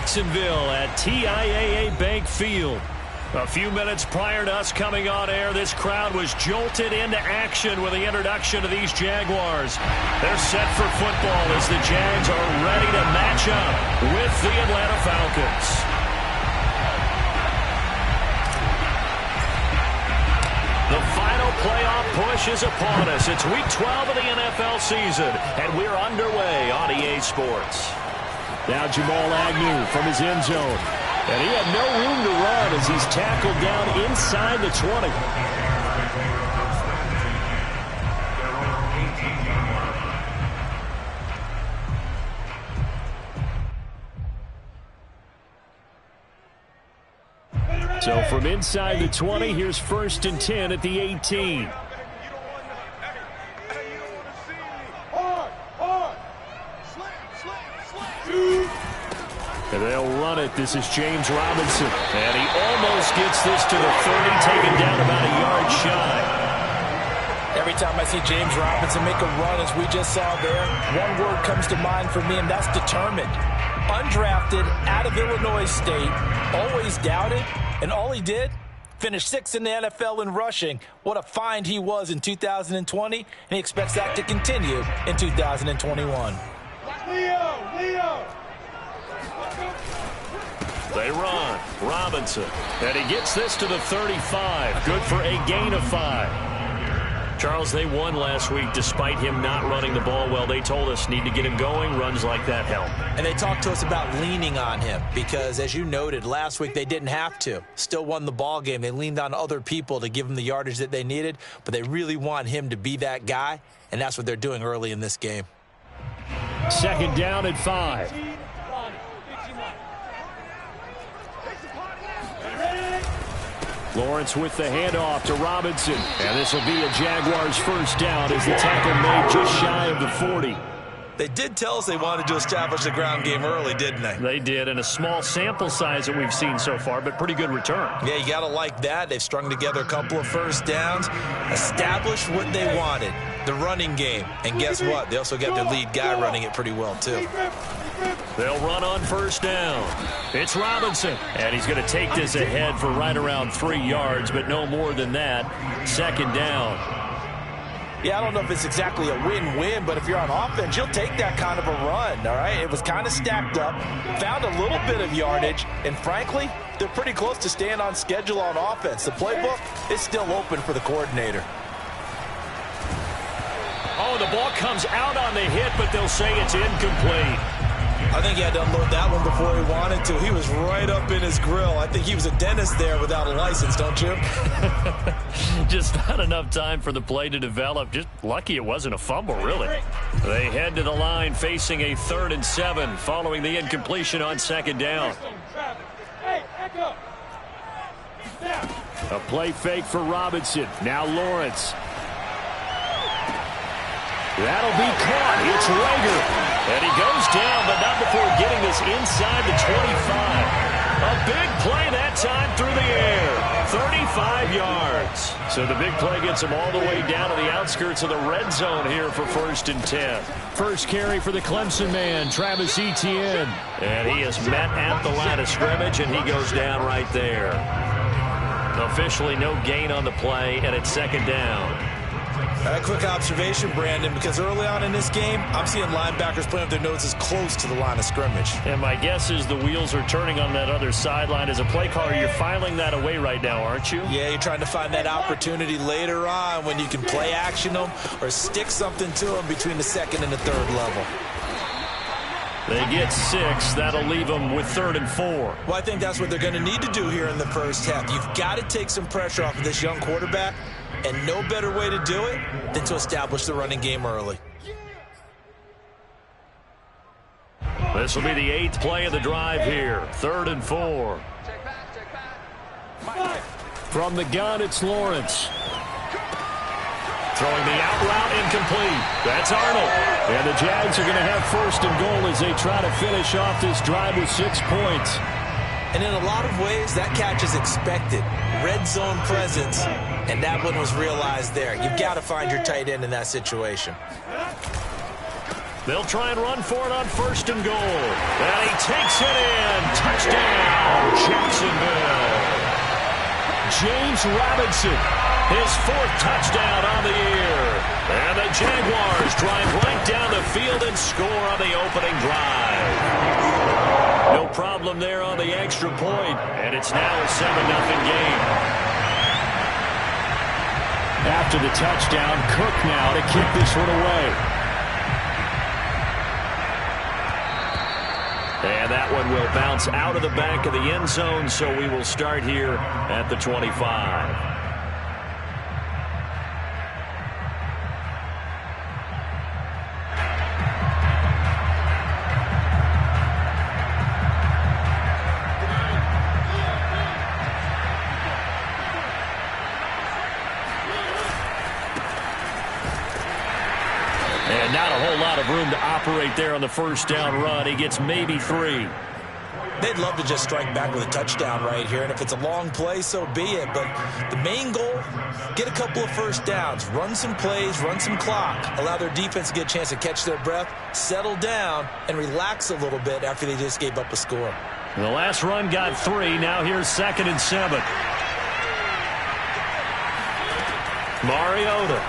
Jacksonville at TIAA Bank Field. A few minutes prior to us coming on air, this crowd was jolted into action with the introduction of these Jaguars. They're set for football as the Jags are ready to match up with the Atlanta Falcons. The final playoff push is upon us. It's Week 12 of the NFL season, and we're underway on EA Sports. Now Jamal Agnew from his end zone. And he had no room to run as he's tackled down inside the 20. So from inside the 20, here's 1st and 10 at the 18. And they'll run it. This is James Robinson. And he almost gets this to the 30, taken down about a yard shy. Every time I see James Robinson make a run, as we just saw there, one word comes to mind for me, and that's determined. Undrafted, out of Illinois State, always doubted, and all he did, finished 6th in the NFL in rushing. What a find he was in 2020, and he expects that to continue in 2021. Leo! They run. Robinson. And he gets this to the 35. Good for a gain of 5. Charles, they won last week despite him not running the ball well. They told us need to get him going. Runs like that help. And they talked to us about leaning on him because, as you noted, last week they didn't have to. Still won the ball game. They leaned on other people to give him the yardage that they needed, but they really want him to be that guy, and that's what they're doing early in this game. 2nd down at 5. Lawrence with the handoff to Robinson. And this will be a Jaguars 1st down as the tackle made just shy of the 40. They did tell us they wanted to establish the ground game early, didn't they? They did, and a small sample size that we've seen so far, but pretty good return. Yeah, you got to like that. They've strung together a couple of 1st downs, established what they wanted, the running game. And guess what? They also got their lead guy running it pretty well, too. They'll run on 1st down. It's Robinson, and he's going to take this ahead for right around 3 yards, but no more than that. 2nd down. Yeah, I don't know if it's exactly a win-win, but if you're on offense, you'll take that kind of a run, all right? It was kind of stacked up, found a little bit of yardage, and frankly, they're pretty close to staying on schedule on offense. The playbook is still open for the coordinator. Oh, the ball comes out on the hit, but they'll say it's incomplete. I think he had to unload that one before he wanted to. He was right up in his grill. I think he was a dentist there without a license, don't you? Just not enough time for the play to develop. Just lucky it wasn't a fumble, really. They head to the line facing a 3rd and 7 following the incompletion on 2nd down. A play fake for Robinson. Now Lawrence. That'll be caught. It's Rager. And he goes down, but not before getting this inside the 25. A big play that time through the air. 35 yards. So the big play gets him all the way down to the outskirts of the red zone here for 1st and 10. First carry for the Clemson man, Travis Etienne. And he is met at the line of scrimmage, and he goes down right there. Officially no gain on the play, and it's 2nd down. A quick observation, Brandon, because early on in this game, I'm seeing linebackers playing with their noses close to the line of scrimmage. And my guess is the wheels are turning on that other sideline. As a play caller, you're filing that away right now, aren't you? Yeah, you're trying to find that opportunity later on when you can play action them or stick something to them between the 2nd and the 3rd level. They get 6. That'll leave them with 3rd and 4. Well, I think that's what they're going to need to do here in the 1st half. You've got to take some pressure off of this young quarterback. And no better way to do it than to establish the running game early. This will be the 8th play of the drive here. 3rd and 4. From the gun, it's Lawrence. Throwing the out route incomplete. That's Arnold. And the Jags are going to have 1st and goal as they try to finish off this drive with 6 points. And in a lot of ways, that catch is expected. Red zone presence, and that one was realized there. You've got to find your tight end in that situation. They'll try and run for it on 1st and goal. And he takes it in. Jacksonville. James Robinson, his 4th touchdown on the year. And the Jaguars drive right down the field and score on the opening drive. No problem there on the extra point, and it's now a 7-0 game. After the touchdown, Cook now to kick this one away. And that one will bounce out of the back of the end zone, so we will start here at the 25. And not a whole lot of room to operate there on the first down run. He gets maybe 3. They'd love to just strike back with a touchdown right here, and if it's a long play, so be it. But the main goal, get a couple of first downs, run some plays, run some clock, allow their defense to get a chance to catch their breath, settle down, and relax a little bit after they just gave up a score. The last run got 3. Now here's 2nd and 7. Mariota.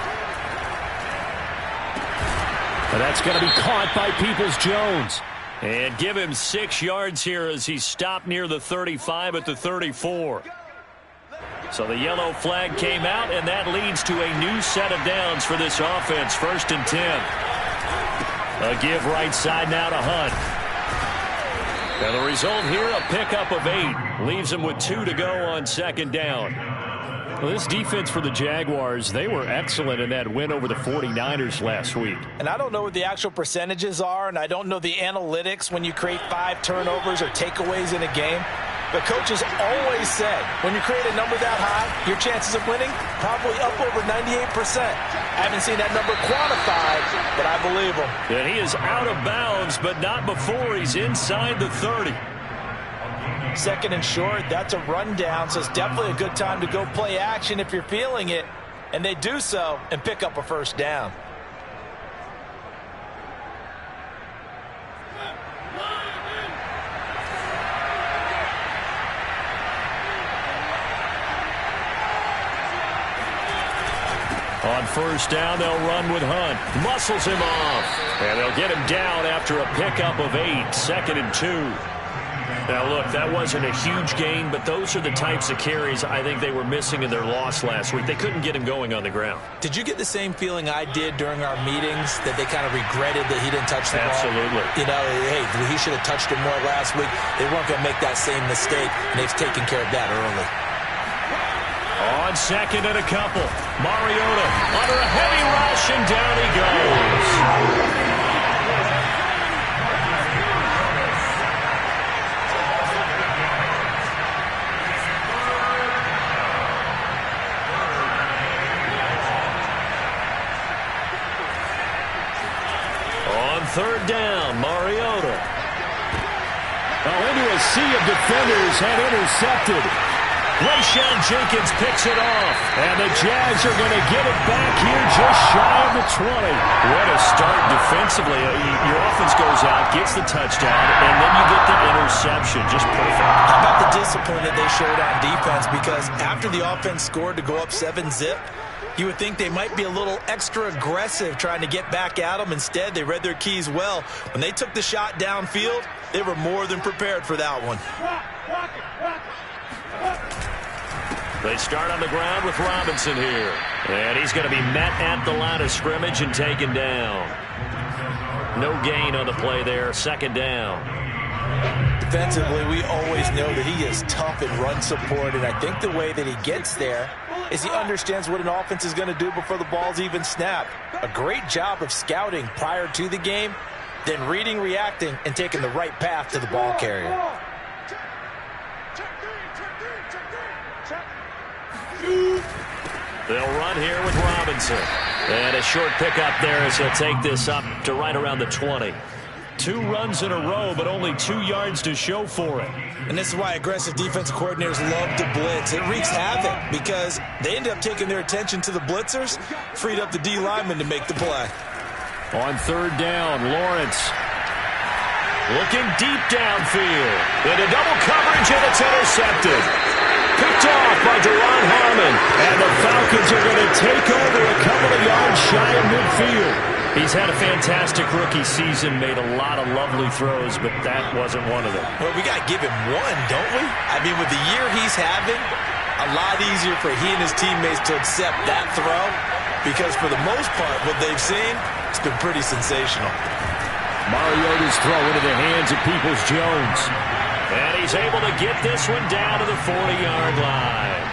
But that's going to be caught by Peoples-Jones. And give him 6 yards here as he stopped near the 35 at the 34. So the yellow flag came out, and that leads to a new set of downs for this offense. 1st and 10. A give right side now to Hunt. And the result here, a pickup of 8. Leaves him with 2 to go on 2nd down. Well, this defense for the Jaguars, they were excellent in that win over the 49ers last week. And I don't know what the actual percentages are, and I don't know the analytics when you create 5 turnovers or takeaways in a game. But coaches always said, when you create a number that high, your chances of winning probably up over 98%. I haven't seen that number quantified, but I believe him. And he is out of bounds, but not before he's inside the 30. 2nd and short, that's a rundown, so it's definitely a good time to go play action if you're feeling it. And they do so and pick up a first down. On first down, they'll run with Hunt. Muscles him off. And they'll get him down after a pickup of 8. 2nd and 2. Now, look, that wasn't a huge gain, but those are the types of carries I think they were missing in their loss last week. They couldn't get him going on the ground. Did you get the same feeling I did during our meetings, that they kind of regretted that he didn't touch the ball? Absolutely. You know, hey, he should have touched it more last week. They weren't going to make that same mistake, and they've taken care of that early. On 2nd and a couple, Mariota under a heavy rush, and down he goes. On 3rd down, Mariota. Well, into a sea of defenders and intercepted. Rayshawn Jenkins picks it off, and the Jags are going to get it back here just shy of the 20. What a start defensively. Your offense goes out, gets the touchdown, and then you get the interception. Just perfect. How about the discipline that they showed on defense? Because after the offense scored to go up 7-zip, you would think they might be a little extra aggressive trying to get back at them. Instead, they read their keys well. When they took the shot downfield, they were more than prepared for that one. They start on the ground with Robinson here. And he's going to be met at the line of scrimmage and taken down. No gain on the play there. 2nd down. Defensively, we always know that he is tough in run support, and I think the way that he gets there is he understands what an offense is going to do before the ball's even snapped. A great job of scouting prior to the game, then reading, reacting, and taking the right path to the ball carrier. They'll run here with Robinson. And a short pickup there as he'll take this up to right around the 20. 2 runs in a row, but only 2 yards to show for it. And this is why aggressive defensive coordinators love to blitz. It wreaks havoc because they end up taking their attention to the blitzers, freed up the D lineman to make the play. On 3rd down, Lawrence looking deep downfield. Into double coverage, and It's intercepted. Picked off by Duron Harmon. And the Falcons are going to take over a couple of yards shy of midfield. He's had a fantastic rookie season, made a lot of lovely throws, but that wasn't one of them. Well, we got to give him one, don't we? I mean, with the year he's having, a lot easier for he and his teammates to accept that throw, because for the most part, what they've seen, it's been pretty sensational. Mariota's throw into the hands of Peoples-Jones. And he's able to get this one down to the 40-yard line.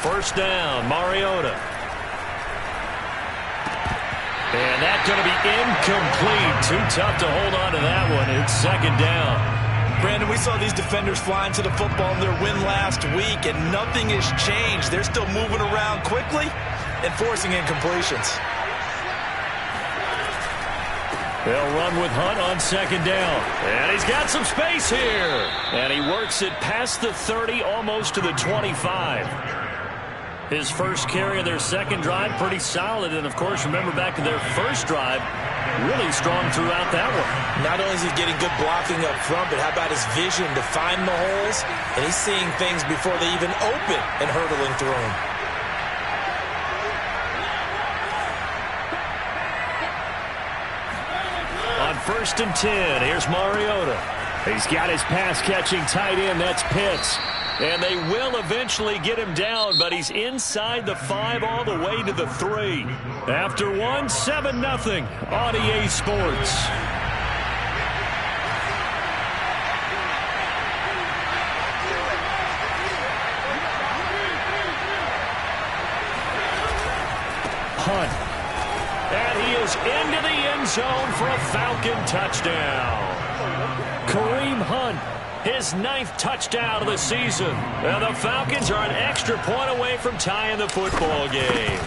First down, Mariota. And that's going to be incomplete. Too tough to hold on to that one. It's second down. Brandon, we saw these defenders flying to the football in their win last week, and nothing has changed. They're still moving around quickly and forcing incompletions. They'll run with Hunt on second down. And he's got some space here. And he works it past the 30, almost to the 25. His first carry of their second drive, pretty solid. And, of course, remember back to their first drive, really strong throughout that one. Not only is he getting good blocking up front, but how about his vision to find the holes? And he's seeing things before they even open and hurdling through them. On 1st and 10, here's Mariota. He's got his pass-catching tight end. That's Pitts. And they will eventually get him down, but he's inside the 5 all the way to the 3. After one, 7-0 on EA Sports. Hunt. And he is into the end zone for a Falcon touchdown. Kareem Hunt, his 9th touchdown of the season. And the Falcons are an extra point away from tying the football game.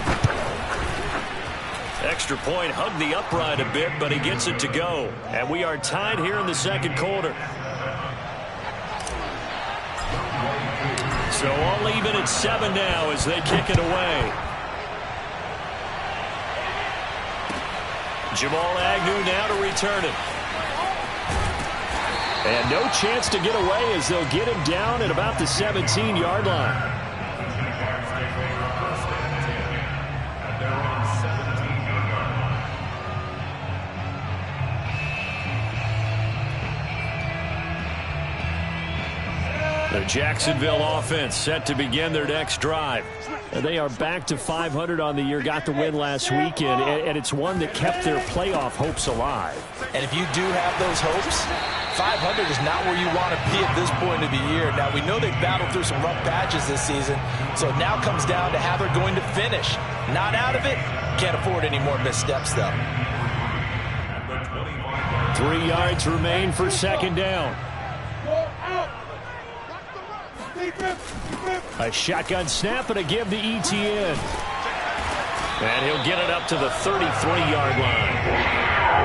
Extra point hugged the upright a bit, but he gets it to go. And we are tied here in the second quarter. So all even at 7 now as they kick it away. Jamal Agnew now to return it. And no chance to get away as they'll get him down at about the 17-yard line. The Jacksonville offense set to begin their next drive. They are back to 500 on the year, got the win last weekend, and it's one that kept their playoff hopes alive. And if you do have those hopes, 500 is not where you want to be at this point of the year. Now, we know they've battled through some rough patches this season, so it now comes down to how they're going to finish. Not out of it. Can't afford any more missteps, though. 3 yards remain for second down. A shotgun snap and a give to Etienne. And he'll get it up to the 33-yard line.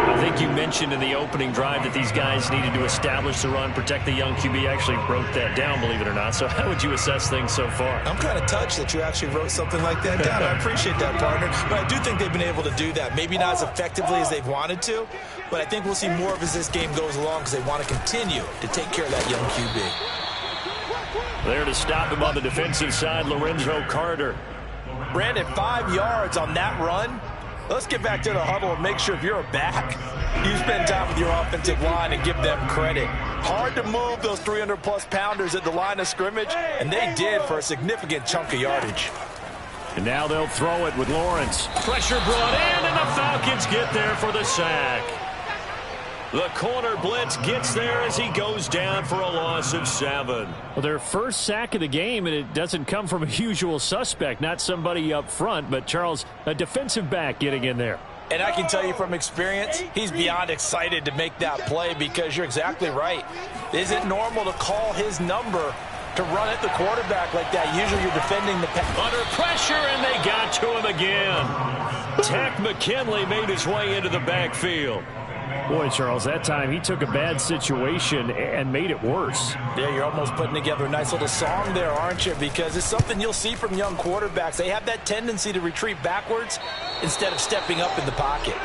I think you mentioned in the opening drive that these guys needed to establish the run, protect the young QB. Actually wrote that down, believe it or not. So how would you assess things so far? I'm kind of touched that you actually wrote something like that down. I appreciate that, partner. But I do think they've been able to do that. Maybe not as effectively as they've wanted to, but I think we'll see more of as this game goes along because they want to continue to take care of that young QB. There to stop him on the defensive side, Lorenzo Carter. Brandon, 5 yards on that run. Let's get back to the huddle and make sure if you're a back, you spend time with your offensive line and give them credit. Hard to move those 300-plus pounders at the line of scrimmage, and they did for a significant chunk of yardage. And now they'll throw it with Lawrence. Pressure brought in, and the Falcons get there for the sack. The corner blitz gets there as he goes down for a loss of 7. Well, their first sack of the game, and it doesn't come from a usual suspect, not somebody up front, but Charles, a defensive back getting in there. And I can tell you from experience, he's beyond excited to make that play because you're exactly right. Is it normal to call his number to run at the quarterback like that? Usually you're defending the pass. Under pressure, and they got to him again. Takk McKinley made his way into the backfield. Boy, Charles, that time he took a bad situation and made it worse. Yeah, you're almost putting together a nice little song there, aren't you? Because it's something you'll see from young quarterbacks. They have that tendency to retreat backwards instead of stepping up in the pocket.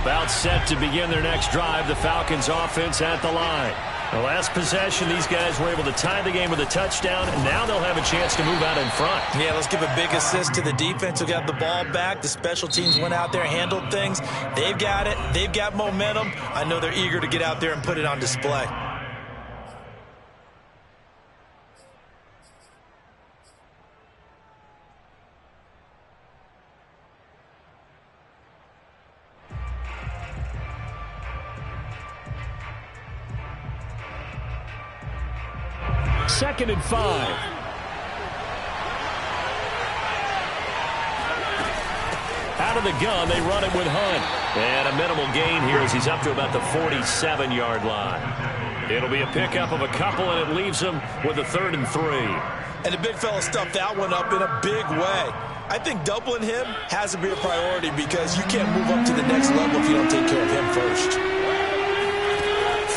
About set to begin their next drive, the Falcons offense at the line. The last possession, these guys were able to tie the game with a touchdown, and now they'll have a chance to move out in front. Yeah, let's give a big assist to the defense who got the ball back. The special teams went out there, handled things. They've got it. They've got momentum. I know they're eager to get out there and put it on display. Second and 5. Out of the gun, they run it with Hunt. And a minimal gain here as he's up to about the 47-yard line. It'll be a pickup of a couple, and it leaves him with a 3rd and 3. And the big fella stuffed that one up in a big way. I think doubling him has to be a priority because you can't move up to the next level if you don't take care of him first.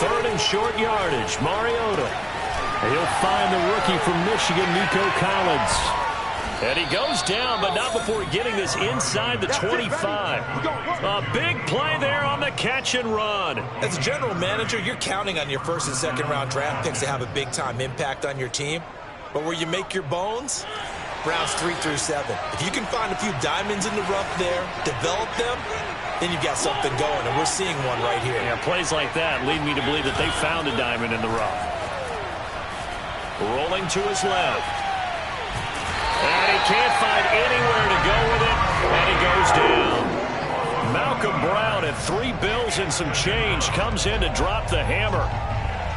3rd and short yardage, Mariota. He'll find the rookie from Michigan, Nico Collins. And he goes down, but not before getting this inside the 25. A big play there on the catch and run. As a general manager, you're counting on your first and second round draft picks to have a big-time impact on your team. But where you make your bones, rounds 3 through 7. If you can find a few diamonds in the rough there, develop them, then you've got something going, and we're seeing one right here. Yeah, plays like that lead me to believe that they found a diamond in the rough. Rolling to his left. And he can't find anywhere to go with it, and he goes down. Malcolm Brown at 3 bills and some change comes in to drop the hammer.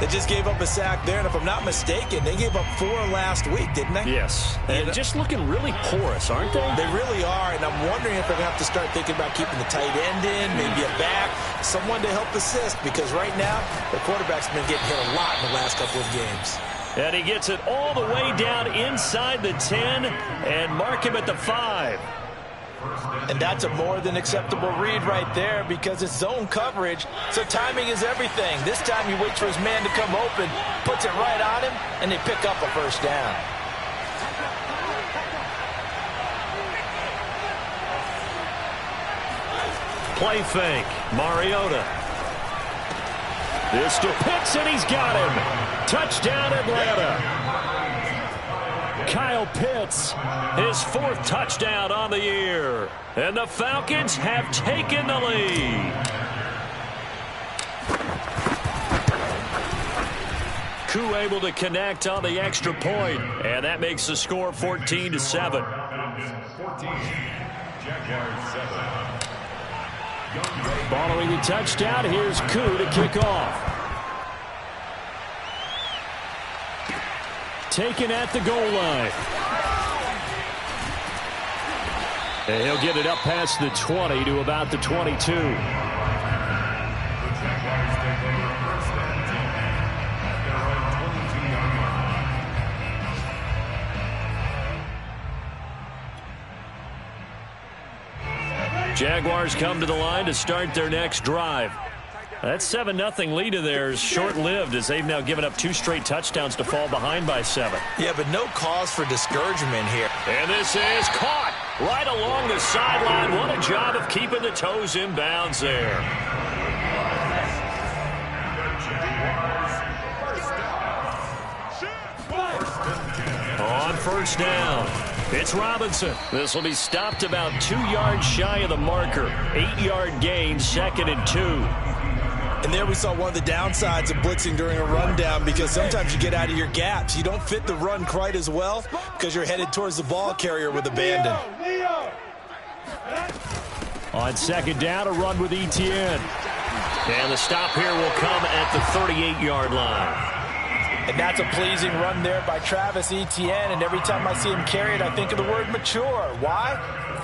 They just gave up a sack there, and if I'm not mistaken, they gave up 4 last week, didn't they? Yes. And just looking really porous, aren't they? They really are, and I'm wondering if they're going to have to start thinking about keeping the tight end in, maybe a back, someone to help assist, because right now, the quarterback's been getting hit a lot in the last couple of games. And he gets it all the way down inside the 10 and mark him at the 5. And that's a more than acceptable read right there because it's zone coverage, so timing is everything. This time he waits for his man to come open, puts it right on him, and they pick up a first down. Play fake. Mariota. This to Pitts, and he's got him. Touchdown, Atlanta. Kyle Pitts, his 4th touchdown on the year. And the Falcons have taken the lead. Koo able to connect on the extra point, and that makes the score 14-7. Following the touchdown, here's Koo to kick off. Taken at the goal line. And he'll get it up past the 20 to about the 22. Jaguars come to the line to start their next drive. That 7-0 lead of theirs short-lived as they've now given up 2 straight touchdowns to fall behind by 7. Yeah, but no cause for discouragement here. And this is caught right along the sideline. What a job of keeping the toes in bounds there. On first down, it's Robinson. This will be stopped about 2 yards shy of the marker. 8-yard gain, 2nd and 2. And there we saw one of the downsides of blitzing during a rundown because sometimes you get out of your gaps. You don't fit the run quite as well because you're headed towards the ball carrier with abandon. On 2nd down, a run with Etienne. And the stop here will come at the 38-yard line. And that's a pleasing run there by Travis Etienne. And every time I see him carry it, I think of the word mature. Why?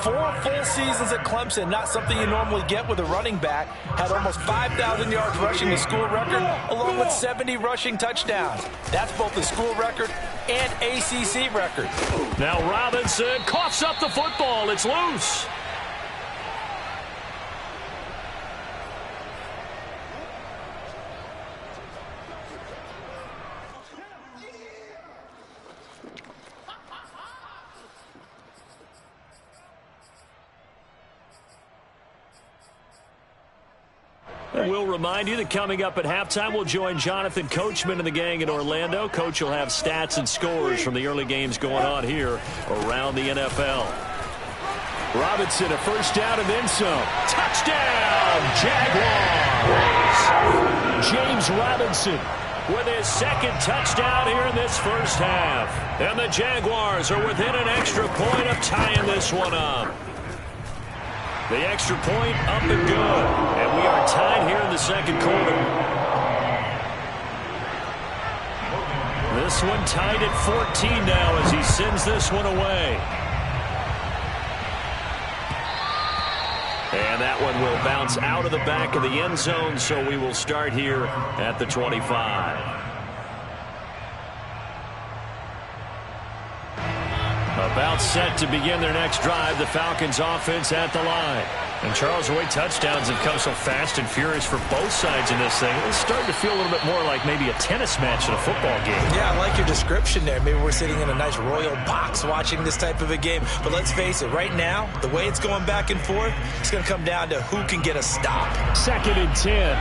4 full seasons at Clemson, not something you normally get with a running back. Had almost 5,000 yards rushing, the school record, along with 70 rushing touchdowns. That's both the school record and ACC record. Now Robinson coughs up the football. It's loose. And we'll remind you that coming up at halftime, we'll join Jonathan Coachman and the gang in Orlando. Coach will have stats and scores from the early games going on here around the NFL. Robinson, a first down and then some. Touchdown, Jaguars! James Robinson with his second touchdown here in this first half. And the Jaguars are within an extra point of tying this one up. The extra point up and good. And we are tied here in the second quarter. This one tied at 14 now as he sends this one away. And that one will bounce out of the back of the end zone, so we will start here at the 25. About set to begin their next drive, the Falcons offense at the line. And Charles, the way touchdowns have come so fast and furious for both sides in this thing, it's starting to feel a little bit more like maybe a tennis match in a football game. Yeah, I like your description there. Maybe we're sitting in a nice royal box watching this type of a game. But let's face it, right now, the way it's going back and forth, it's going to come down to who can get a stop. 2nd and 10.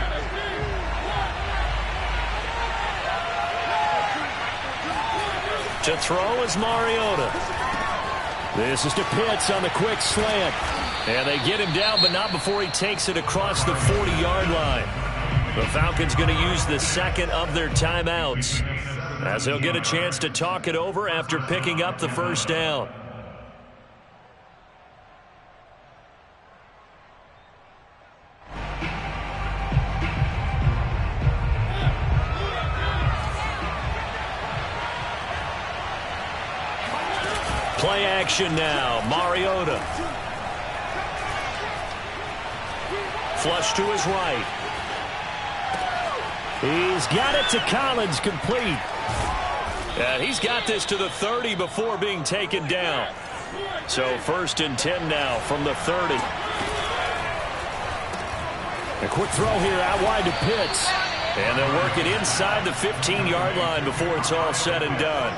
To throw is Mariota. This is to Pitts on the quick slant. And they get him down, but not before he takes it across the 40-yard line. The Falcons going to use the second of their timeouts, as he'll get a chance to talk it over after picking up the first down. Play action now. Mariota. Flush to his right. He's got it to Collins, complete. And he's got this to the 30 before being taken down. So 1st and 10 now from the 30. A quick throw here out wide to Pitts. And they'll work it inside the 15-yard line before it's all said and done.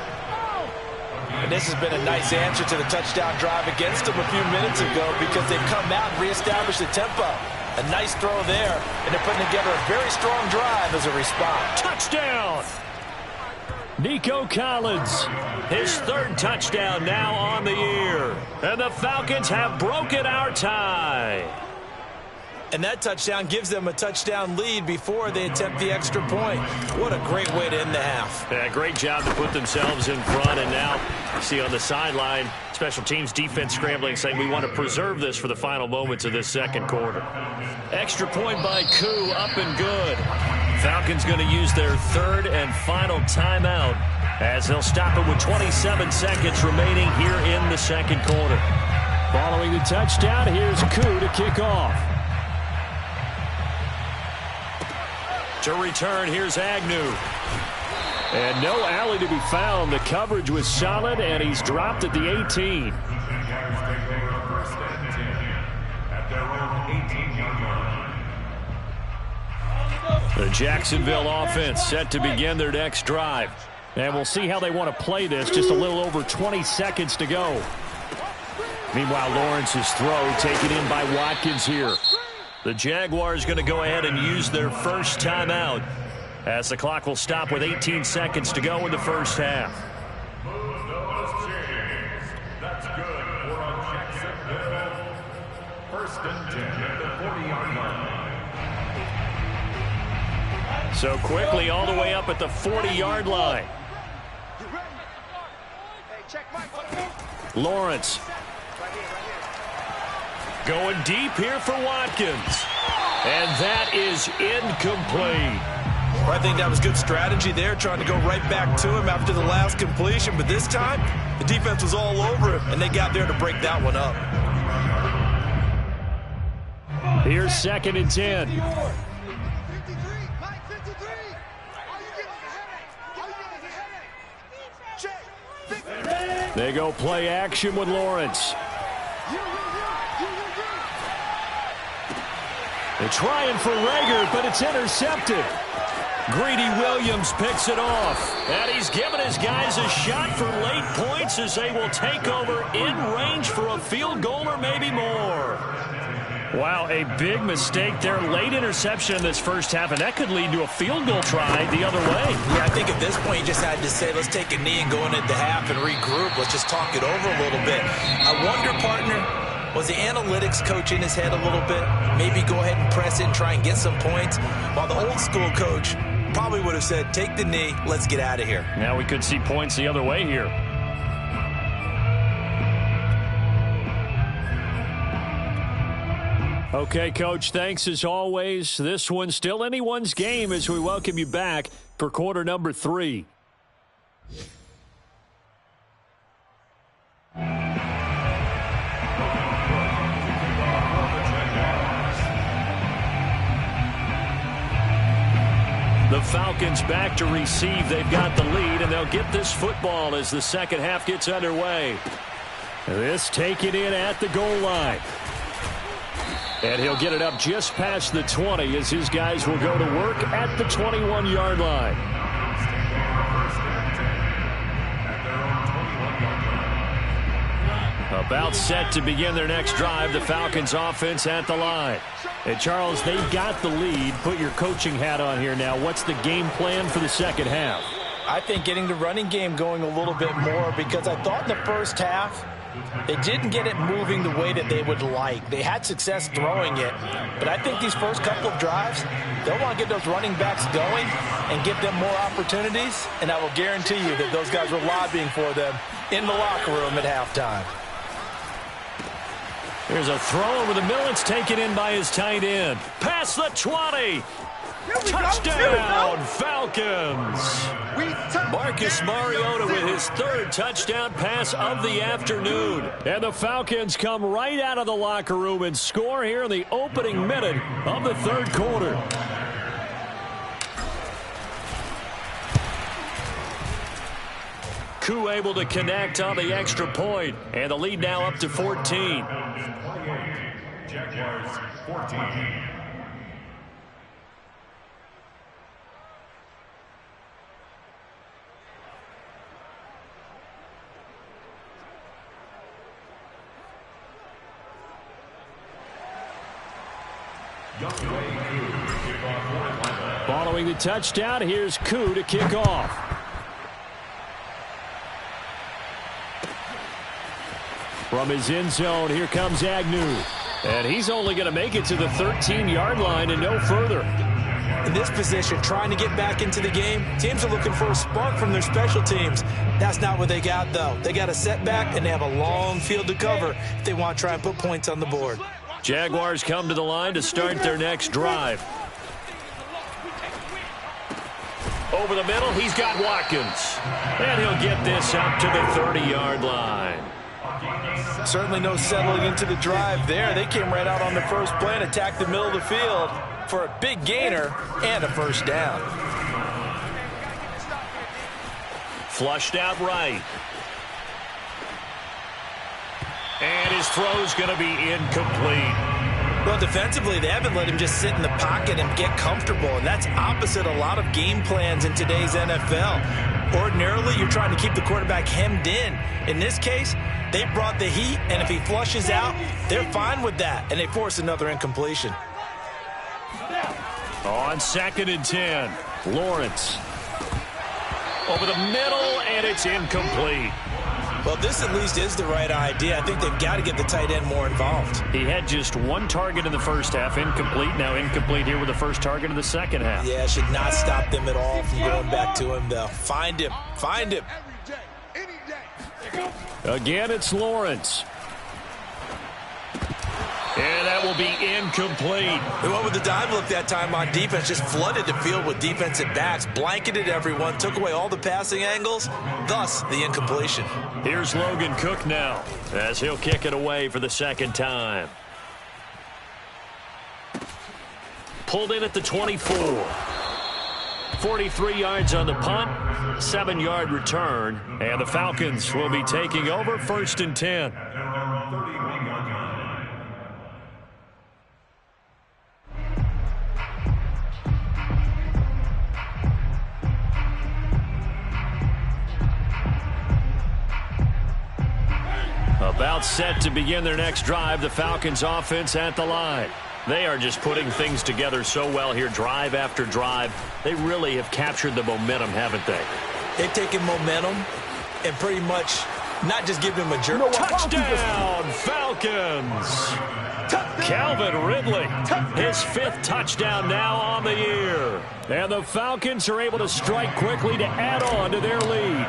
And this has been a nice answer to the touchdown drive against them a few minutes ago, because they've come out and reestablished the tempo. A nice throw there, and they're putting together a very strong drive as a response. Touchdown! Nico Collins, his 3rd touchdown now on the year. And the Falcons have broken our tie. And that touchdown gives them a touchdown lead before they attempt the extra point. What a great way to end the half. Yeah, great job to put themselves in front. And now, you see on the sideline, special teams defense scrambling, saying we want to preserve this for the final moments of this second quarter. Extra point by Koo, up and good. Falcons going to use their 3rd and final timeout, as they'll stop it with 27 seconds remaining here in the second quarter. Following the touchdown, here's Koo to kick off. To return, here's Agnew. And no alley to be found. The coverage was solid, and he's dropped at the 18. The Jacksonville offense set to begin their next drive. And we'll see how they want to play this. Just a little over 20 seconds to go. Meanwhile, Lawrence's throw taken in by Watkins here. The Jaguars going to go ahead and use their first timeout, as the clock will stop with 18 seconds to go in the first half. That's good for Jacksonville. 1st and 10 at the 40-yard line. So quickly all the way up at the 40-yard line. Lawrence. Going deep here for Watkins. And that is incomplete. Well, I think that was good strategy there, trying to go right back to him after the last completion. But this time, the defense was all over him, and they got there to break that one up. Here's 2nd and 10. Check. They go play action with Lawrence. They're trying for Rager, but it's intercepted. Greedy Williams picks it off. And he's given his guys a shot for late points as they will take over in range for a field goal or maybe more. Wow, a big mistake there. Late interception in this first half, and that could lead to a field goal try the other way. Yeah, I think at this point you just had to say, let's take a knee and go into the half and regroup. Let's just talk it over a little bit. I wonder, partner, was the analytics coach in his head a little bit? Maybe go ahead and press it and try and get some points, while the old school coach probably would have said, take the knee, let's get out of here. Now we could see points the other way here. Okay, Coach, thanks as always. This one's still anyone's game as we welcome you back for quarter number 3. The Falcons back to receive. They've got the lead, and they'll get this football as the second half gets underway. This taken in at the goal line. And he'll get it up just past the 20 as his guys will go to work at the 21-yard line. About set to begin their next drive, the Falcons offense at the line. And Charles, they got the lead. Put your coaching hat on here now. What's the game plan for the second half? I think getting the running game going a little bit more, because I thought in the first half they didn't get it moving the way that they would like. They had success throwing it, but I think these first couple of drives, they'll want to get those running backs going and give them more opportunities, and I will guarantee you that those guys were lobbying for them in the locker room at halftime. There's a throw over the middle. It's taken in by his tight end. Past the 20. Touchdown, Falcons. Marcus Mariota with his third touchdown pass of the afternoon. And the Falcons come right out of the locker room and score here in the opening minute of the third quarter. Koo able to connect on the extra point, and the lead now up to 14. Jaguars 14. Following the touchdown, here's Koo to kick off. From his end zone, here comes Agnew. And he's only going to make it to the 13-yard line and no further. In this position, trying to get back into the game, teams are looking for a spark from their special teams. That's not what they got, though. They got a setback, and they have a long field to cover if they want to try and put points on the board. Jaguars come to the line to start their next drive. Over the middle, he's got Watkins. And he'll get this up to the 30-yard line. Certainly no settling into the drive there. They came right out on the first play and attacked the middle of the field for a big gainer and a first down. Flushed out right. And his throw's going to be incomplete. Well, defensively, they haven't let him just sit in the pocket and get comfortable, and that's opposite a lot of game plans in today's NFL. Ordinarily, you're trying to keep the quarterback hemmed in. In this case, they brought the heat, and if he flushes out, they're fine with that, and they force another incompletion. On 2nd and 10, Lawrence. Over the middle, and it's incomplete. Well, this at least is the right idea. I think they've got to get the tight end more involved. He had just one target in the first half, incomplete. Now incomplete here with the first target of the second half. Yeah, should not stop them at all from going back to him, though. Find him. Find him. Again, it's Lawrence. And that will be incomplete. They went with the dive look that time on defense, just flooded the field with defensive backs, blanketed everyone, took away all the passing angles, thus the incompletion. Here's Logan Cook now as he'll kick it away for the second time. Pulled in at the 24. 43 yards on the punt, 7-yard return, and the Falcons will be taking over 1st and 10. About set to begin their next drive, the Falcons offense at the line. They are just putting things together so well here, drive after drive. They really have captured the momentum, haven't they? They've taken momentum and pretty much not just given them a jerk. Touchdown, Falcons! Calvin Ridley, his 5th touchdown now on the year. And the Falcons are able to strike quickly to add on to their lead.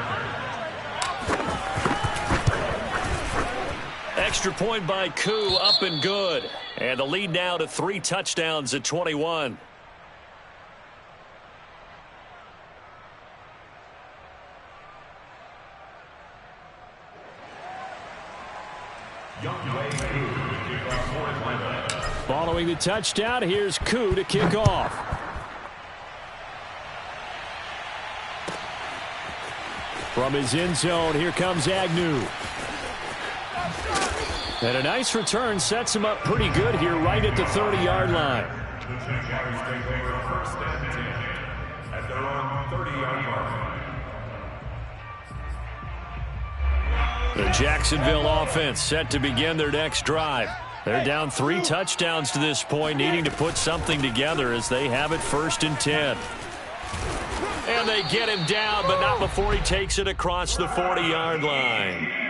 Extra point by Koo, up and good. And the lead now to 3 touchdowns at 21. Following the touchdown, here's Koo to kick off. From his end zone, here comes Agnew. And a nice return sets him up pretty good here right at the 30-yard line. The Jacksonville offense set to begin their next drive. They're down 3 touchdowns to this point, needing to put something together as they have it 1st and 10. And they get him down, but not before he takes it across the 40-yard line.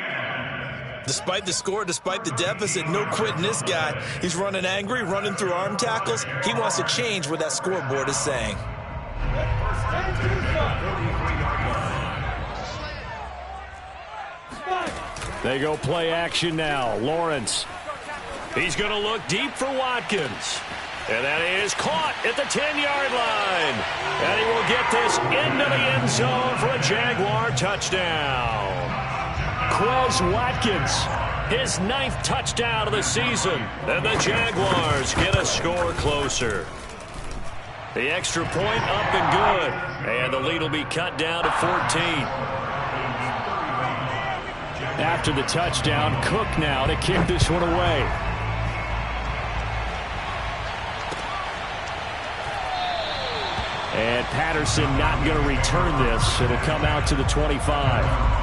Despite the score, despite the deficit, no quitting this guy. He's running angry, running through arm tackles. He wants to change what that scoreboard is saying. They go play action now. Lawrence. He's going to look deep for Watkins. And that is caught at the 10-yard line. And he will get this into the end zone for a Jaguar touchdown. Quez Watkins, his 9th touchdown of the season. And the Jaguars get a score closer. The extra point up and good. And the lead will be cut down to 14. After the touchdown, Cook now to kick this one away. And Patterson not going to return this. It'll come out to the 25.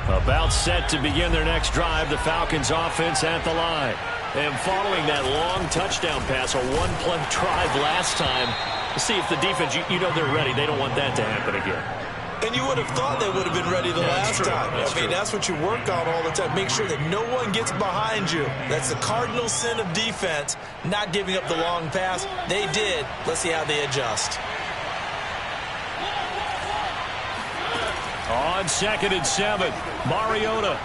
About set to begin their next drive, the Falcons offense at the line. And following that long touchdown pass, a one-play drive last time, to see if the defense, you know they're ready. They don't want that to happen again. And you would have thought they would have been ready the last time. I mean, that's what you work on all the time. Make sure that no one gets behind you. That's the cardinal sin of defense, not giving up the long pass. They did. Let's see how they adjust. On 2nd and 7, Mariota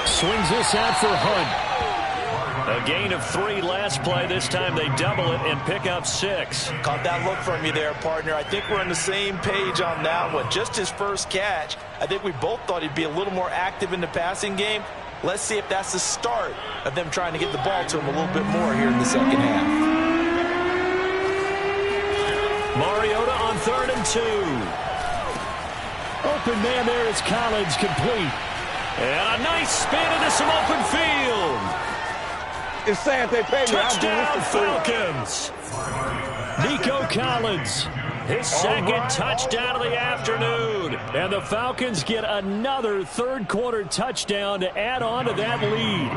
swings this out for Hunt. A gain of 3 last play. This time they double it and pick up 6. Caught that look from you there, partner. I think we're on the same page on that one. Just his first catch. I think we both thought he'd be a little more active in the passing game. Let's see if that's the start of them trying to get the ball to him a little bit more here in the second half. Mariota on 3rd and 2. Open man there is Collins, complete. And a nice spin into some open field. It's sad they pay me. Touchdown, Falcons. Nico Collins, his 2nd touchdown of the afternoon. And the Falcons get another 3rd-quarter touchdown to add on to that lead.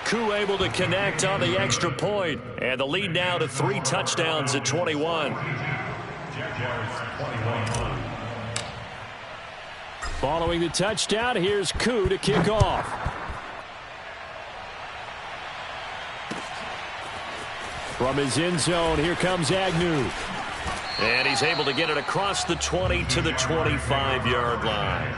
Koo able to connect on the extra point. And the lead now to 3 touchdowns at 21. Following the touchdown, here's Koo to kick off. From his end zone, here comes Agnew. And he's able to get it across the 20 to the 25-yard line.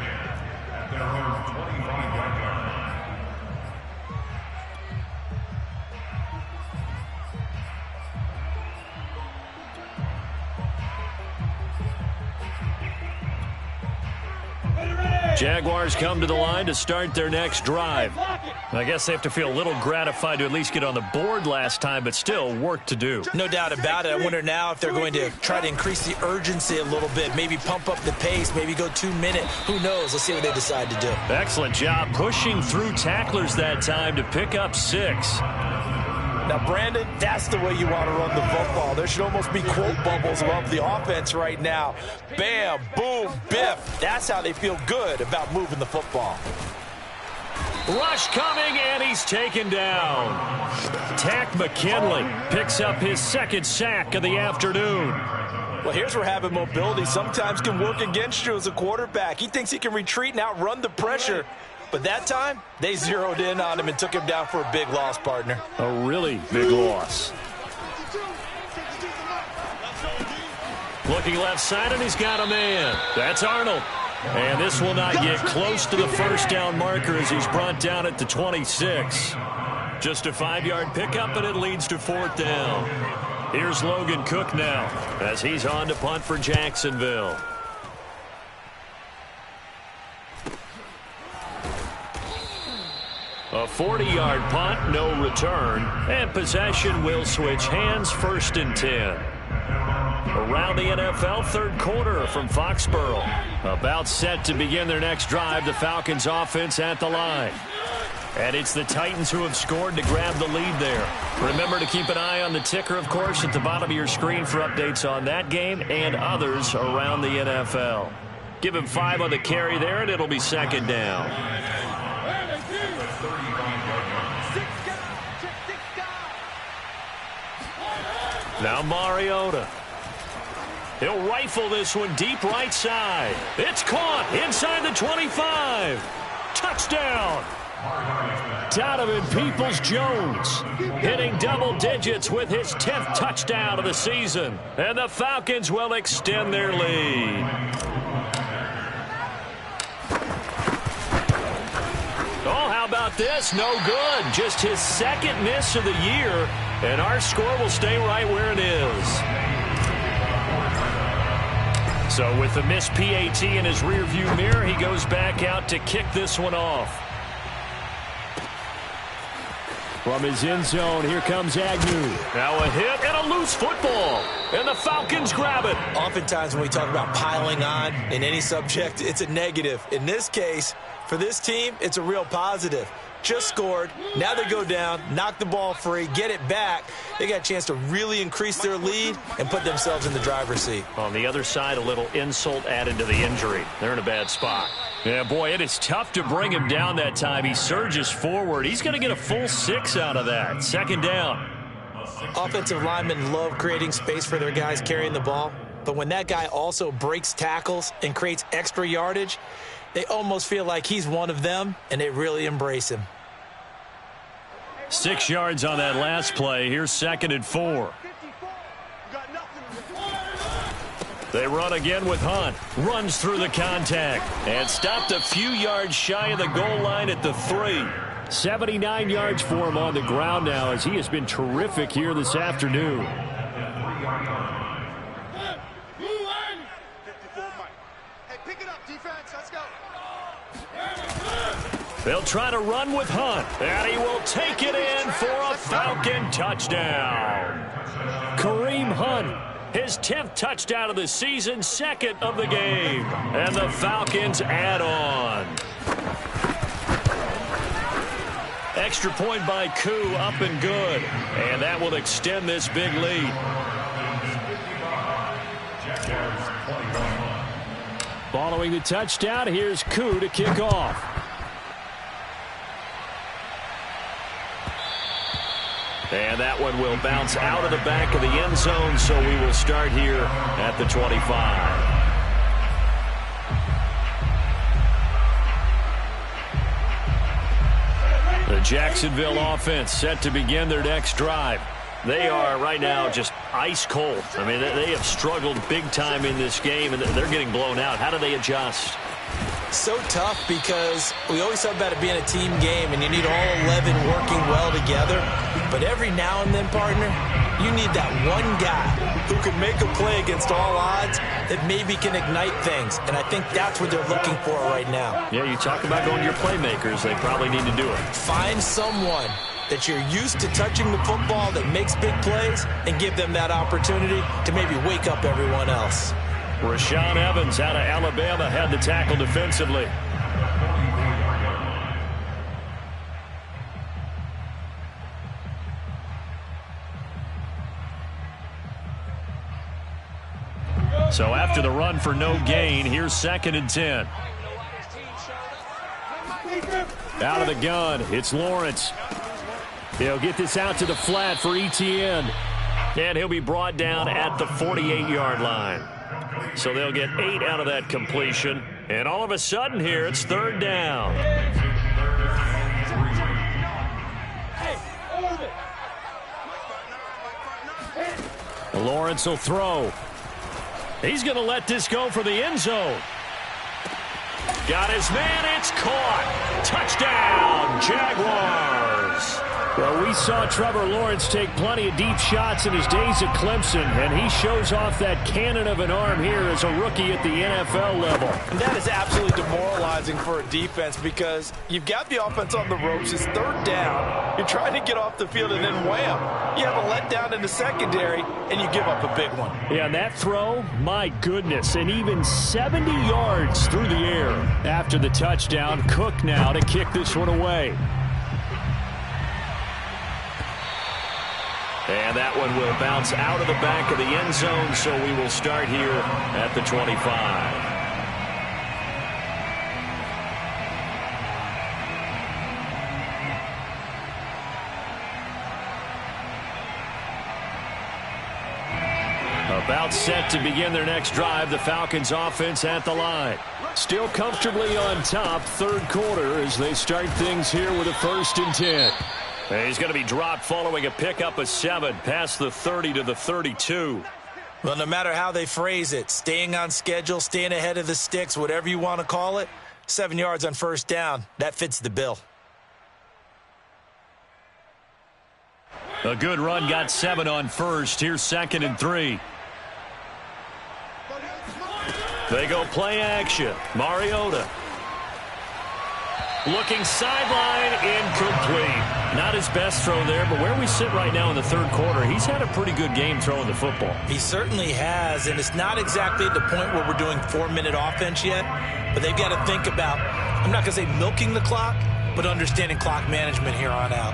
Jaguars come to the line to start their next drive. I guess they have to feel a little gratified to at least get on the board last time, but still work to do. No doubt about it. I wonder now if they're going to try to increase the urgency a little bit, maybe pump up the pace, maybe go 2 minute. Who knows? Let's see what they decide to do. Excellent job pushing through tacklers that time to pick up 6. Now, Brandon, that's the way you want to run the football. There should almost be quote bubbles above the offense right now. Bam, boom, biff. That's how they feel good about moving the football. Rush coming, and he's taken down. Takk McKinley picks up his 2nd sack of the afternoon. Well, here's where having mobility sometimes can work against you as a quarterback. He thinks he can retreat and outrun the pressure. But that time, they zeroed in on him and took him down for a big loss, partner. A really big loss. Looking left side, and he's got a man. That's Arnold. And this will not get close to the first down marker as he's brought down at the 26. Just a 5-yard pickup, and it leads to 4th down. Here's Logan Cook now as he's on to punt for Jacksonville. A 40-yard punt, no return, and possession will switch hands, 1st and 10. Around the NFL, 3rd quarter from Foxborough. About set to begin their next drive, the Falcons offense at the line. And it's the Titans who have scored to grab the lead there. Remember to keep an eye on the ticker, of course, at the bottom of your screen for updates on that game and others around the NFL. Give him 5 on the carry there, and it'll be 2nd down. Now Mariota. He'll rifle this one deep right side. It's caught inside the 25. Touchdown. Donovan Peoples-Jones hitting double digits with his 10th touchdown of the season. And the Falcons will extend their lead. Oh, how about this? No good. Just his 2nd miss of the year. And our score will stay right where it is. So with the missed PAT in his rearview mirror, he goes back out to kick this one off. From his end zone, here comes Agnew. Now a hit and a loose football. And the Falcons grab it. Oftentimes when we talk about piling on in any subject, it's a negative. In this case, for this team, it's a real positive. Just scored. Now they go down, knock the ball free, get it back. They got a chance to really increase their lead and put themselves in the driver's seat. On the other side, a little insult added to the injury. They're in a bad spot. Yeah, boy, it is tough to bring him down that time. He surges forward. He's going to get a full 6 out of that. 2nd down. Offensive linemen love creating space for their guys carrying the ball. But when that guy also breaks tackles and creates extra yardage, they almost feel like he's one of them, and they really embrace him. 6 yards on that last play. Here's 2nd and 4. They run again with Hunt. Runs through the contact and stopped a few yards shy of the goal line at the 3. 79 yards for him on the ground now as he has been terrific here this afternoon. They'll try to run with Hunt, and he will take it in for a Falcon touchdown. Kareem Hunt, his 10th touchdown of the season, 2nd of the game. And the Falcons add on. Extra point by Koo, up and good. And that will extend this big lead. Following the touchdown, here's Koo to kick off. And that one will bounce out of the back of the end zone, so we will start here at the 25. The Jacksonville offense set to begin their next drive. They are right now just ice cold. I mean, they have struggled big time in this game, and they're getting blown out. How do they adjust? So tough because we always talk about it being a team game and you need all 11 working well together. But every now and then, partner, you need that one guy who can make a play against all odds that maybe can ignite things. And I think that's what they're looking for right now. Yeah, you talk about going to your playmakers. They probably need to do it. Find someone that you're used to touching the football that makes big plays and give them that opportunity to maybe wake up everyone else. Rashaan Evans out of Alabama had the tackle defensively. So after the run for no gain, here's 2nd and 10. Out of the gun, it's Lawrence. He'll get this out to the flat for Etienne. And he'll be brought down at the 48-yard line. So they'll get 8 out of that completion. And all of a sudden here, it's 3rd down. Lawrence will throw. He's going to let this go for the end zone. Got his man. It's caught. Touchdown, Jaguars. Well, we saw Trevor Lawrence take plenty of deep shots in his days at Clemson, and he shows off that cannon of an arm here as a rookie at the NFL level. And that is absolutely demoralizing for a defense because you've got the offense on the ropes. It's 3rd down. You're trying to get off the field, and then wham, you have a letdown in the secondary, and you give up a big one. Yeah, and that throw, my goodness, and even 70 yards through the air. After the touchdown, Cook now to kick this one away. And that one will bounce out of the back of the end zone, so we will start here at the 25. About set to begin their next drive, the Falcons offense at the line. Still comfortably on top, 3rd quarter as they start things here with a 1st and 10. He's going to be dropped following a pickup of 7 past the 30 to the 32. Well, no matter how they phrase it, staying on schedule, staying ahead of the sticks, whatever you want to call it, 7 yards on 1st down, that fits the bill. A good run got 7 on 1st. Here's 2nd and 3. They go play action. Mariota. Looking sideline, incomplete. Not his best throw there, but where we sit right now in the 3rd quarter, he's had a pretty good game throwing the football. He certainly has, and it's not exactly at the point where we're doing 4-minute offense yet, but they've got to think about, I'm not going to say milking the clock, but understanding clock management here on out.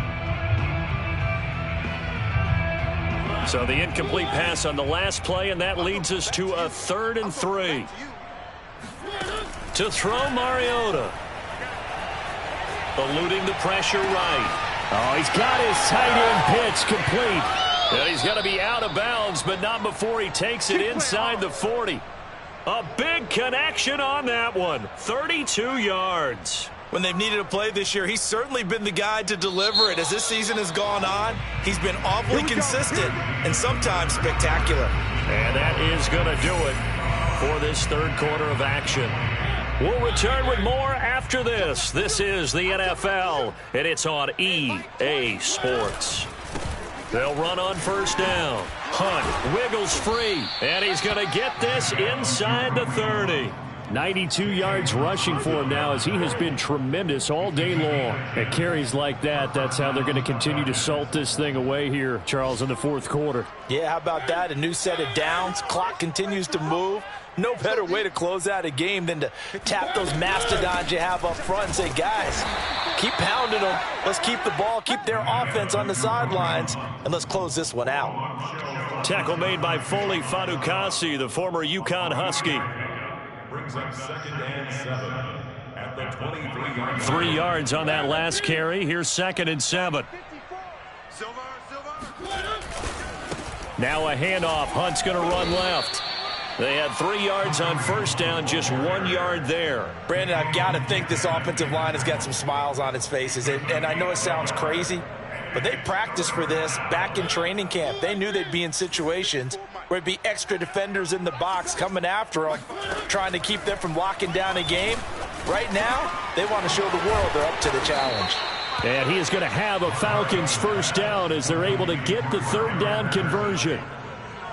So the incomplete pass on the last play, and that leads us to a 3rd and 3. To throw Mariota. Eluding the pressure right. Oh, he's got his tight end pitch complete. And he's going to be out of bounds, but not before he takes it inside the 40. A big connection on that one. 32 yards. When they've needed a play this year, he's certainly been the guy to deliver it. As this season has gone on, he's been awfully consistent and sometimes spectacular. And that is going to do it for this 3rd quarter of action. We'll return with more after this. This is the NFL, and it's on EA Sports. They'll run on 1st down. Hunt wiggles free, and he's going to get this inside the 30. 92 yards rushing for him now as he has been tremendous all day long. At carries like that, that's how they're going to continue to salt this thing away here, Charles, in the 4th quarter. Yeah, how about that? A new set of downs. Clock continues to move. No better way to close out a game than to tap those mastodons you have up front and say, guys, keep pounding them. Let's keep the ball, keep their offense on the sidelines, and let's close this one out. Tackle made by Foley Fatukasi, the former UConn Husky. Brings up 2nd and 7 at the 23-yard line. 3 yards on that last carry. Here's 2nd and 7. Now a handoff. Hunt's going to run left. They had 3 yards on 1st down, just 1 yard there. Brandon, I've got to think this offensive line has got some smiles on its faces. And I know it sounds crazy, but they practiced for this back in training camp. They knew they'd be in situations where it'd be extra defenders in the box coming after them, trying to keep them from locking down a game. Right now, they want to show the world they're up to the challenge. And he is going to have a Falcons first down as they're able to get the third down conversion.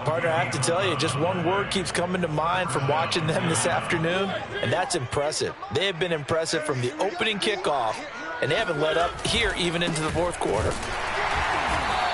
Partner, I have to tell you, just one word keeps coming to mind from watching them this afternoon, and that's impressive. They have been impressive from the opening kickoff, and they haven't let up here even into the fourth quarter.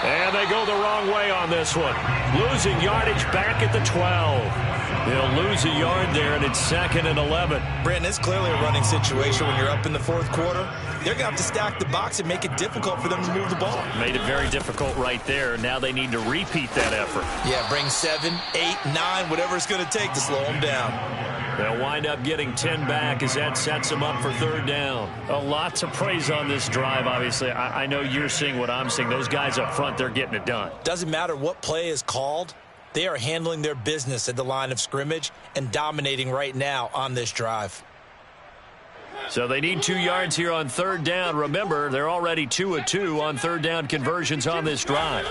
And they go the wrong way on this one. Losing yardage back at the 12. They'll lose a yard there, and it's 2nd and 11. Brandon, it's clearly a running situation when you're up in the fourth quarter. They're going to have to stack the box and make it difficult for them to move the ball. Made it very difficult right there. Now they need to repeat that effort. Yeah, bring 7, 8, 9, whatever it's going to take to slow them down. They'll wind up getting 10 back as that sets them up for third down. A lot to praise on this drive, obviously. I know you're seeing what I'm seeing. Those guys up front, they're getting it done. Doesn't matter what play is called. They are handling their business at the line of scrimmage and dominating right now on this drive. So they need 2 yards here on third down. Remember, they're already 2 of 2 on third down conversions on this drive.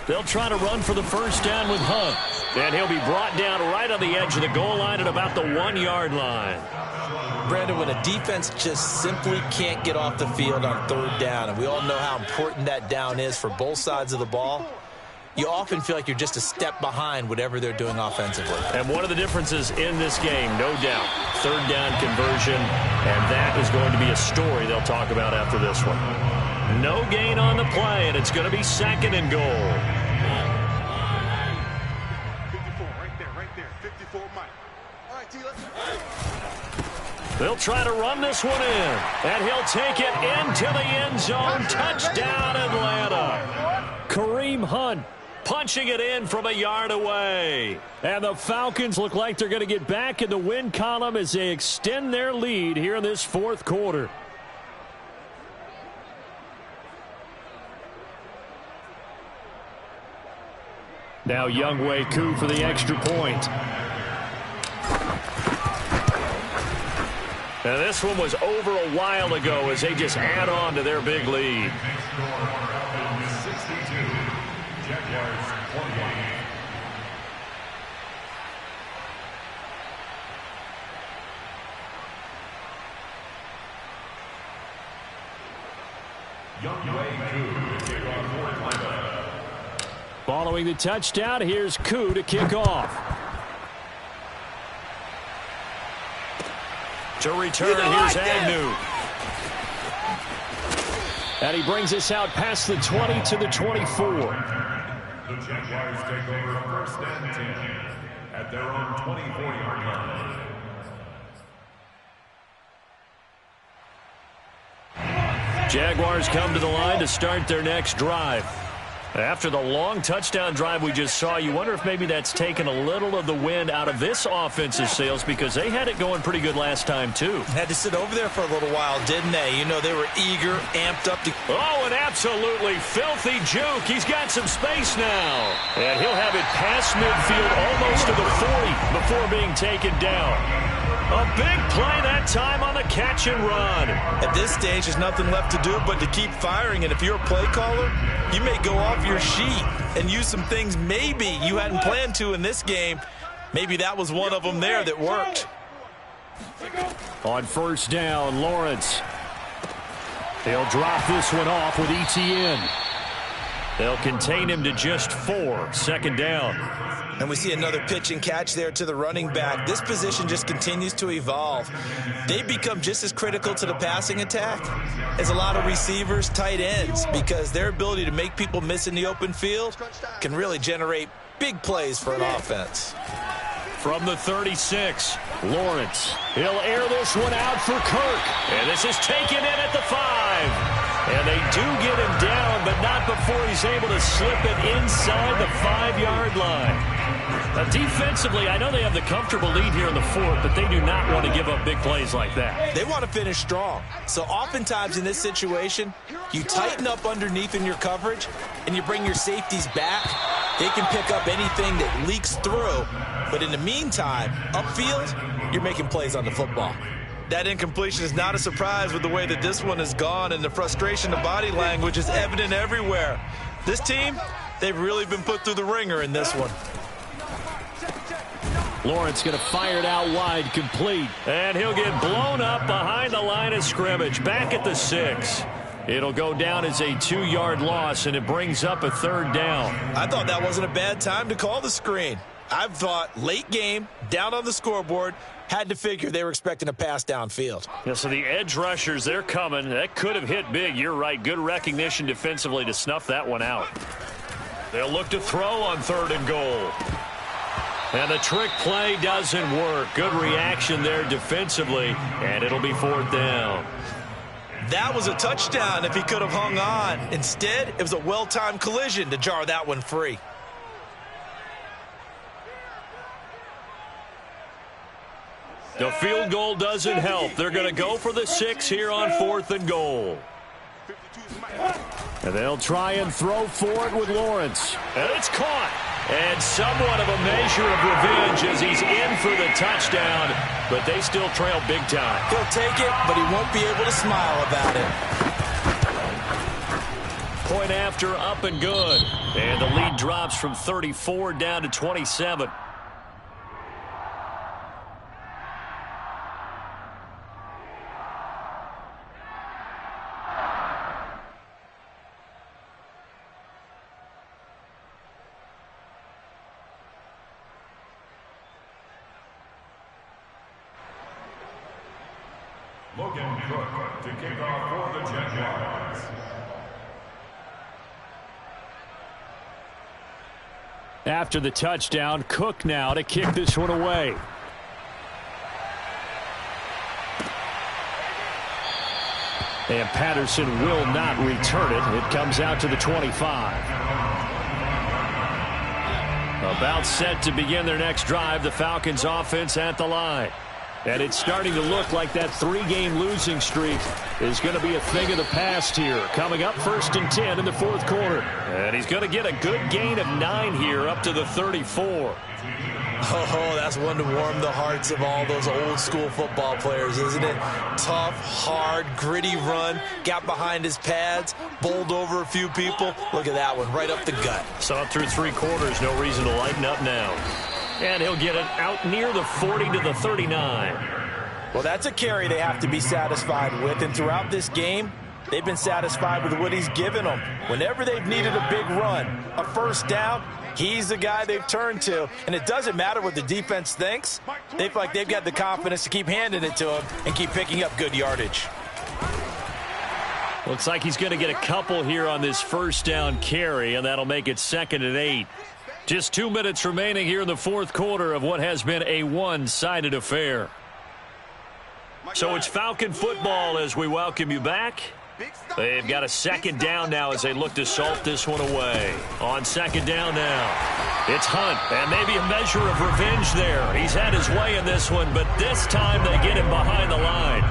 They'll try to run for the first down with Hunt. And he'll be brought down right on the edge of the goal line at about the 1-yard line. Brandon, when a defense just simply can't get off the field on third down, and we all know how important that down is for both sides of the ball, you often feel like you're just a step behind whatever they're doing offensively. And one of the differences in this game, no doubt, third down conversion, and that is going to be a story they'll talk about after this one. No gain on the play, and it's going to be 2nd and goal. 54, right there, 54, Mike. All right, T, let's... They'll try to run this one in, and he'll take it into the end zone. Touchdown, Atlanta. Kareem Hunt punching it in from a yard away. And the Falcons look like they're going to get back in the win column as they extend their lead here in this fourth quarter. Now Younghoe Koo for the extra point. Now this one was over a while ago as they just add on to their big lead. Following the touchdown, here's Koo to kick off. To return, here's Agnew. And he brings us out past the 20 to the 24. The Jaguars take over first and 10 at their own 24-yard line. Jaguars come to the line to start their next drive. After the long touchdown drive we just saw, you wonder if maybe that's taken a little of the wind out of this offensive sails because they had it going pretty good last time, too. Had to sit over there for a little while, didn't they? You know, they were eager, amped up to... Oh, an absolutely filthy juke. He's got some space now. And he'll have it past midfield almost to the 40 before being taken down. A big play that time on the catch and run. At this stage, there's nothing left to do but to keep firing. And if you're a play caller, you may go off your sheet and use some things maybe you hadn't planned to in this game. Maybe that was one of them there that worked. On first down, Lawrence. They'll drop this one off with Etienne. They'll contain him to just 4. Second down. And we see another pitch and catch there to the running back. This position just continues to evolve. They become just as critical to the passing attack as a lot of receivers, tight ends, because their ability to make people miss in the open field can really generate big plays for an offense. From the 36, Lawrence. He'll air this one out for Kirk. And this is taken in at the 5. And they do get him down, but not before he's able to slip it inside the 5-yard line. Now, defensively, I know they have the comfortable lead here in the fourth, but they do not want to give up big plays like that. They want to finish strong. So oftentimes in this situation, you tighten up underneath in your coverage, and you bring your safeties back. They can pick up anything that leaks through. But in the meantime, upfield, you're making plays on the football. That incompletion is not a surprise with the way that this one has gone, and the frustration of body language is evident everywhere. This team, they've really been put through the ringer in this one. Lawrence going to fire it out wide, complete. And he'll get blown up behind the line of scrimmage, back at the 6. It'll go down as a 2-yard loss, and it brings up a 3rd down. I thought that wasn't a bad time to call the screen. I've thought late game, down on the scoreboard, had to figure they were expecting a pass downfield. Yeah, so the edge rushers, they're coming. That could have hit big. You're right. Good recognition defensively to snuff that one out. They'll look to throw on 3rd and goal. And the trick play doesn't work. Good reaction there defensively, and it'll be 4th down. That was a touchdown if he could have hung on. Instead, it was a well-timed collision to jar that one free. The field goal doesn't help. They're going to go for the 6 here on 4th and goal. And they'll try and throw for it with Lawrence. And it's caught. And somewhat of a measure of revenge as he's in for the touchdown. But they still trail big time. He'll take it, but he won't be able to smile about it. Point after, up and good. And the lead drops from 34 down to 27. Logan Cook to kick off for the Jaguars. After the touchdown, Cook now to kick this one away. And Patterson will not return it. It comes out to the 25. About set to begin their next drive, the Falcons offense at the line. And it's starting to look like that 3-game losing streak is going to be a thing of the past here. Coming up 1st and 10 in the 4th quarter. And he's going to get a good gain of 9 here up to the 34. Oh, that's one to warm the hearts of all those old school football players, isn't it? Tough, hard, gritty run. Got behind his pads, bowled over a few people. Look at that one, right up the gut. Saw it through 3 quarters. No reason to lighten up now. And he'll get it out near the 40 to the 39. Well, that's a carry they have to be satisfied with. And throughout this game, they've been satisfied with what he's given them. Whenever they've needed a big run, a 1st down, he's the guy they've turned to. And it doesn't matter what the defense thinks. They feel like they've got the confidence to keep handing it to him and keep picking up good yardage. Looks like he's going to get a couple here on this 1st down carry, and that'll make it 2nd and 8. Just 2 minutes remaining here in the 4th quarter of what has been a one-sided affair. So it's Falcon football as we welcome you back. They've got a 2nd down now as they look to salt this one away. On 2nd down now, it's Hunt, and maybe a measure of revenge there. He's had his way in this one, but this time they get him behind the line.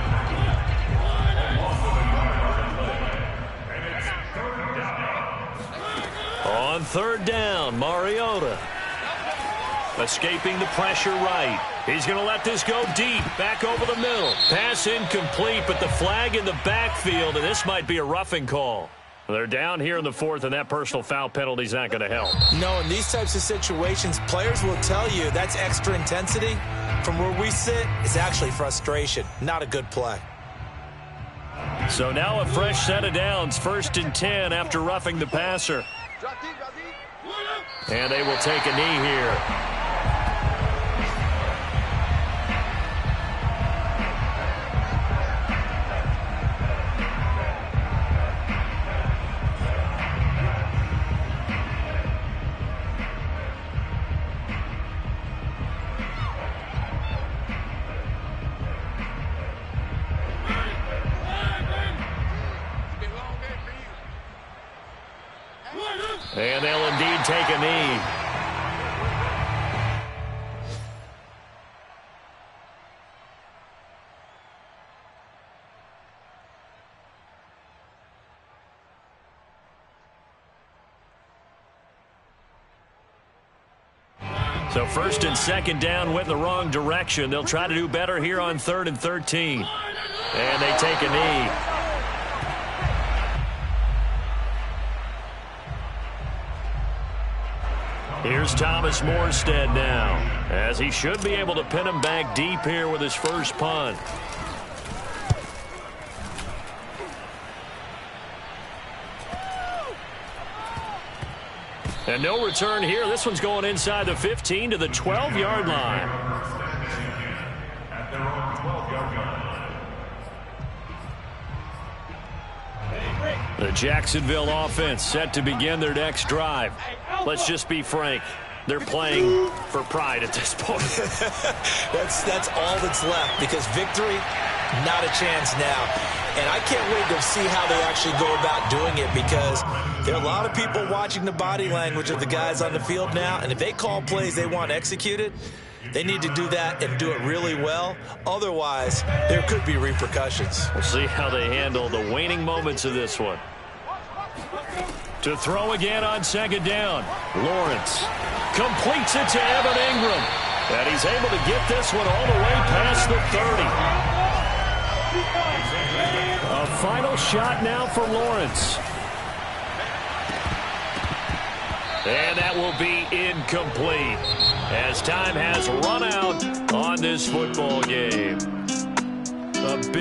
On 3rd down, Mariota escaping the pressure right. He's going to let this go deep, back over the middle. Pass incomplete, but the flag in the backfield, and this might be a roughing call. They're down here in the 4th, and that personal foul penalty is not going to help. No, in these types of situations, players will tell you that's extra intensity. From where we sit, it's actually frustration, not a good play. So now a fresh set of downs, 1st and 10 after roughing the passer. And they will take a knee here. And they'll indeed take a knee. So 1st and 2nd down went in the wrong direction. They'll try to do better here on 3rd and 13. And they take a knee. Here's Thomas Morstead now, as he should be able to pin him back deep here with his first punt. And no return here. This one's going inside the 15 to the 12-yard line. At their own 12-yard line. The Jacksonville offense set to begin their next drive. Let's just be frank. They're playing for pride at this point. That's all that's left, because victory, not a chance now. And I can't wait to see how they actually go about doing it, because there are a lot of people watching the body language of the guys on the field now, and if they call plays they want executed, they need to do that and do it really well. Otherwise, there could be repercussions. We'll see how they handle the waning moments of this one. To throw again on second down. Lawrence completes it to Evan Ingram. And he's able to get this one all the way past the 30. A final shot now for Lawrence. And that will be incomplete, as time has run out on this football game. A big